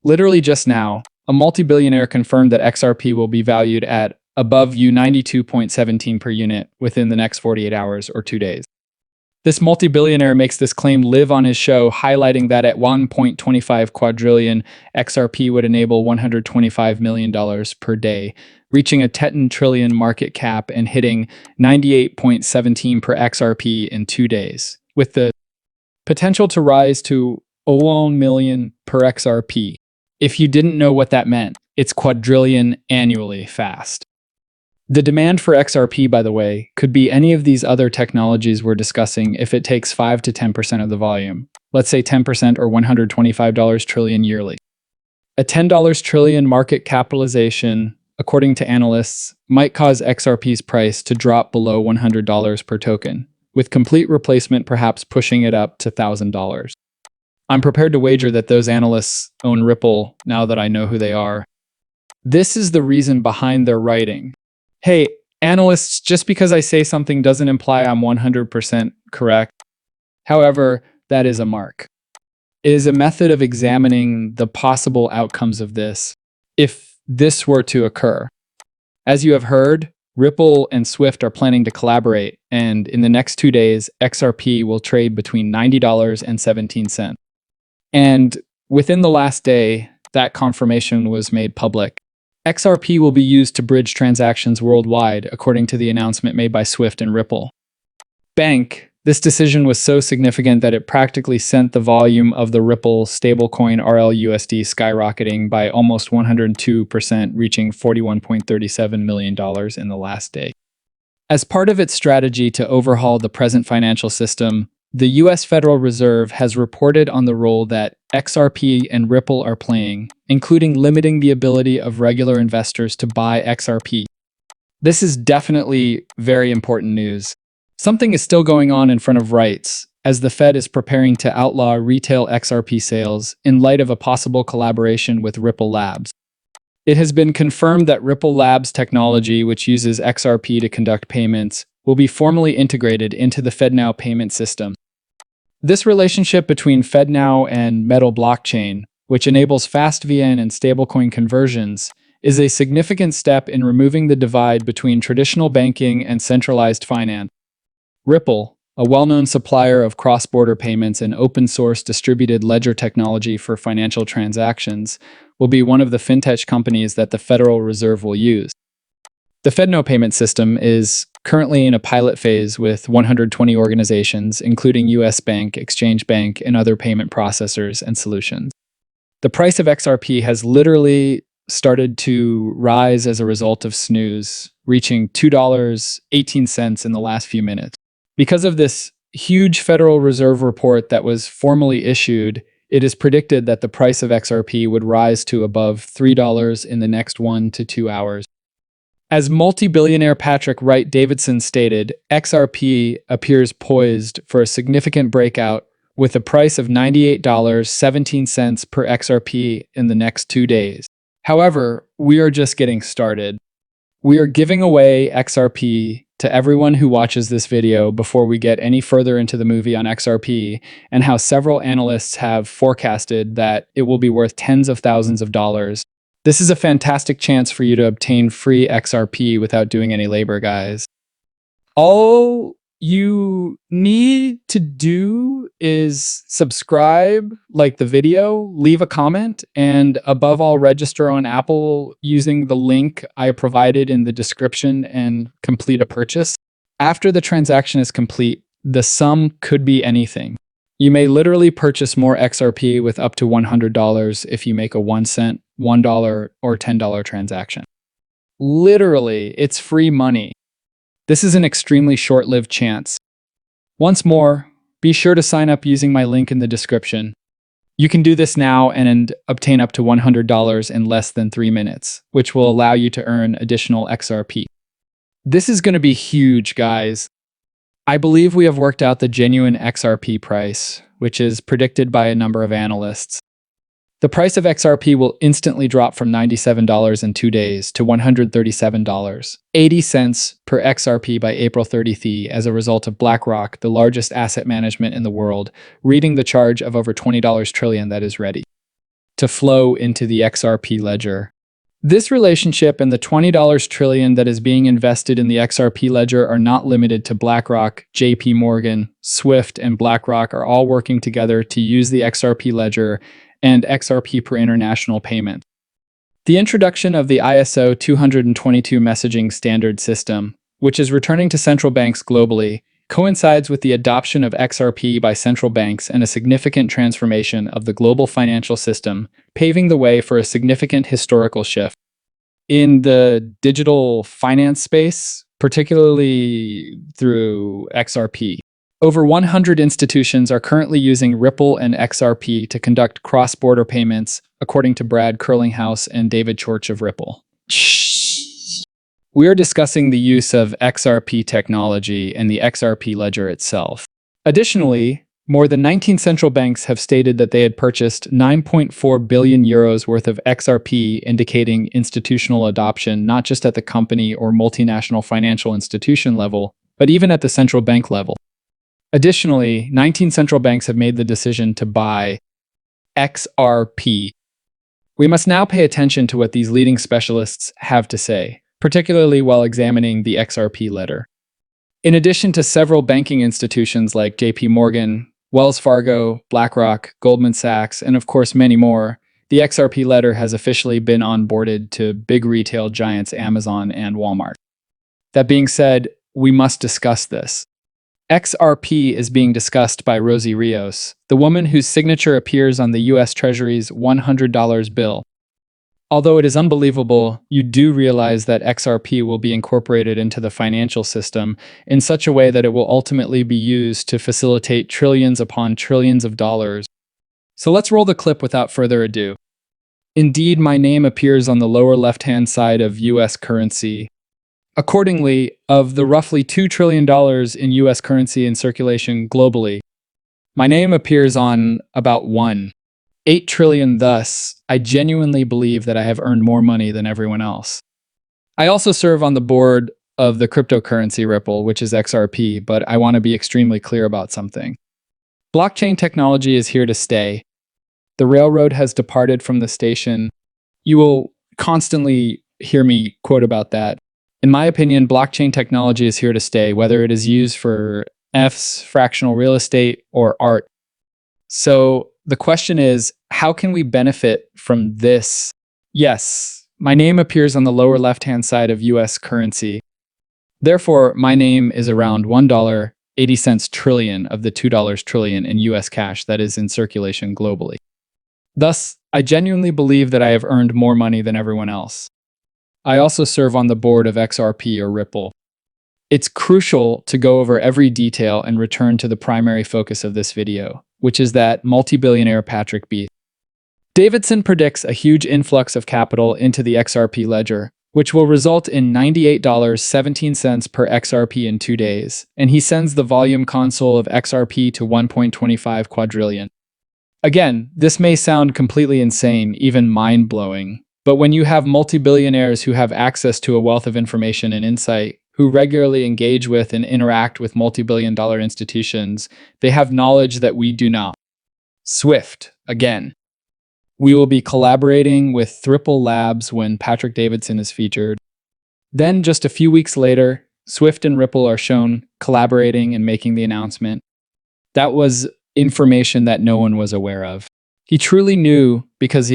Literally just now, a multi-billionaire confirmed that XRP will be valued at above U92.17 per unit within the next 48 hours or 2 days. This multi-billionaire makes this claim live on his show, highlighting that at 1.25 quadrillion, XRP would enable $125 million per day, reaching a 10 trillion market cap and hitting 98.17 per XRP in 2 days, with the potential to rise to 1 million per XRP. If you didn't know what that meant, it's quadrillion annually fast. The demand for XRP, by the way, could be any of these other technologies we're discussing if it takes 5 to 10% of the volume. Let's say 10% or $125 trillion yearly. A $10 trillion market capitalization, according to analysts, might cause XRP's price to drop below $100 per token, with complete replacement perhaps pushing it up to $1,000. I'm prepared to wager that those analysts own Ripple now that I know who they are. This is the reason behind their writing. Hey, analysts, just because I say something doesn't imply I'm 100% correct. However, that is a mark. It is a method of examining the possible outcomes of this, if this were to occur. As you have heard, Ripple and Swift are planning to collaborate, and in the next 2 days, XRP will trade between $90 and 17 cents. And within the last day, that confirmation was made public. XRP will be used to bridge transactions worldwide, according to the announcement made by Swift and Ripple. Bank, this decision was so significant that it practically sent the volume of the Ripple stablecoin RLUSD skyrocketing by almost 102%, reaching $41.37 million in the last day. As part of its strategy to overhaul the present financial system, the U.S. Federal Reserve has reported on the role that XRP and Ripple are playing, including limiting the ability of regular investors to buy XRP. This is definitely very important news. Something is still going on in front of rights, as the Fed is preparing to outlaw retail XRP sales in light of a possible collaboration with Ripple Labs. It has been confirmed that Ripple Labs technology, which uses XRP to conduct payments, will be formally integrated into the FedNow payment system. This relationship between FedNow and Metal blockchain, which enables fast VN and stablecoin conversions, is a significant step in removing the divide between traditional banking and centralized finance. Ripple, a well-known supplier of cross-border payments and open-source distributed ledger technology for financial transactions, will be one of the fintech companies that the Federal Reserve will use. The FedNow payment system is currently in a pilot phase with 120 organizations, including US Bank, Exchange Bank, and other payment processors and solutions. The price of XRP has literally started to rise as a result of snooze, reaching $2.18 in the last few minutes. Because of this huge Federal Reserve report that was formally issued, it is predicted that the price of XRP would rise to above $3 in the next 1 to 2 hours. As multi-billionaire Patrick Wright Davidson stated, XRP appears poised for a significant breakout with a price of $98.17 per XRP in the next 2 days. However, we are just getting started. We are giving away XRP to everyone who watches this video before we get any further into the movie on XRP and how several analysts have forecasted that it will be worth tens of thousands of dollars. This is a fantastic chance for you to obtain free XRP without doing any labor, guys. All you need to do is subscribe, like the video, leave a comment, and above all, register on Apple using the link I provided in the description and complete a purchase. After the transaction is complete, the sum could be anything. You may literally purchase more XRP with up to $100 if you make a 1 cent, $1, or $10 transaction. Literally, it's free money. This is an extremely short-lived chance. Once more, be sure to sign up using my link in the description. You can do this now and obtain up to $100 in less than 3 minutes, which will allow you to earn additional XRP. This is going to be huge, guys. I believe we have worked out the genuine XRP price, which is predicted by a number of analysts. The price of XRP will instantly drop from $97 in 2 days to $137.80 per XRP by April 30th as a result of BlackRock, the largest asset management in the world, reading the charge of over $20 trillion that is ready. to flow into the XRP ledger. This relationship and the $20 trillion that is being invested in the XRP ledger are not limited to BlackRock, JP Morgan, Swift, and BlackRock are all working together to use the XRP ledger and XRP per international payment. The introduction of the ISO 222 messaging standard system, which is returning to central banks globally, coincides with the adoption of XRP by central banks and a significant transformation of the global financial system, paving the way for a significant historical shift. In the digital finance space, particularly through XRP, over 100 institutions are currently using Ripple and XRP to conduct cross-border payments, according to Brad Garlinghouse and David Chorch of Ripple. We are discussing the use of XRP technology and the XRP ledger itself. Additionally, more than 19 central banks have stated that they had purchased 9.4 billion euros worth of XRP, indicating institutional adoption not just at the company or multinational financial institution level, but even at the central bank level. Additionally, 19 central banks have made the decision to buy XRP. We must now pay attention to what these leading specialists have to say, particularly while examining the XRP ledger. In addition to several banking institutions like JP Morgan, Wells Fargo, BlackRock, Goldman Sachs, and of course many more, the XRP ledger has officially been onboarded to big retail giants Amazon and Walmart. That being said, we must discuss this. XRP is being discussed by Rosie Rios, the woman whose signature appears on the US Treasury's $100 bill. Although it is unbelievable, you do realize that XRP will be incorporated into the financial system in such a way that it will ultimately be used to facilitate trillions upon trillions of dollars. So let's roll the clip without further ado. Indeed, my name appears on the lower left-hand side of US currency. Accordingly, of the roughly $2 trillion in US currency in circulation globally, my name appears on about 1.8 trillion. Thus, I genuinely believe that I have earned more money than everyone else. I also serve on the board of the cryptocurrency Ripple, which is XRP, but I want to be extremely clear about something. Blockchain technology is here to stay. The railroad has departed from the station. You will constantly hear me quote about that. In my opinion, blockchain technology is here to stay, whether it is used for fractional real estate, or art. So the question is, how can we benefit from this? Yes, my name appears on the lower left-hand side of US currency. Therefore, my name is around $1.80 trillion of the $2 trillion in US cash that is in circulation globally. Thus, I genuinely believe that I have earned more money than everyone else. I also serve on the board of XRP or Ripple. It's crucial to go over every detail and return to the primary focus of this video, which is that multi-billionaire Patrick B. Davidson predicts a huge influx of capital into the XRP ledger, which will result in $98.17 per XRP in 2 days, and he sends the volume console of XRP to 1.25 quadrillion. Again, this may sound completely insane, even mind-blowing, but when you have multi-billionaires who have access to a wealth of information and insight, who regularly engage with and interact with multi-billion-dollar institutions, they have knowledge that we do not. Swift, again. We will be collaborating with Ripple Labs when Patrick Davidson is featured. Then, just a few weeks later, Swift and Ripple are shown collaborating and making the announcement. That was information that no one was aware of. He truly knew because he had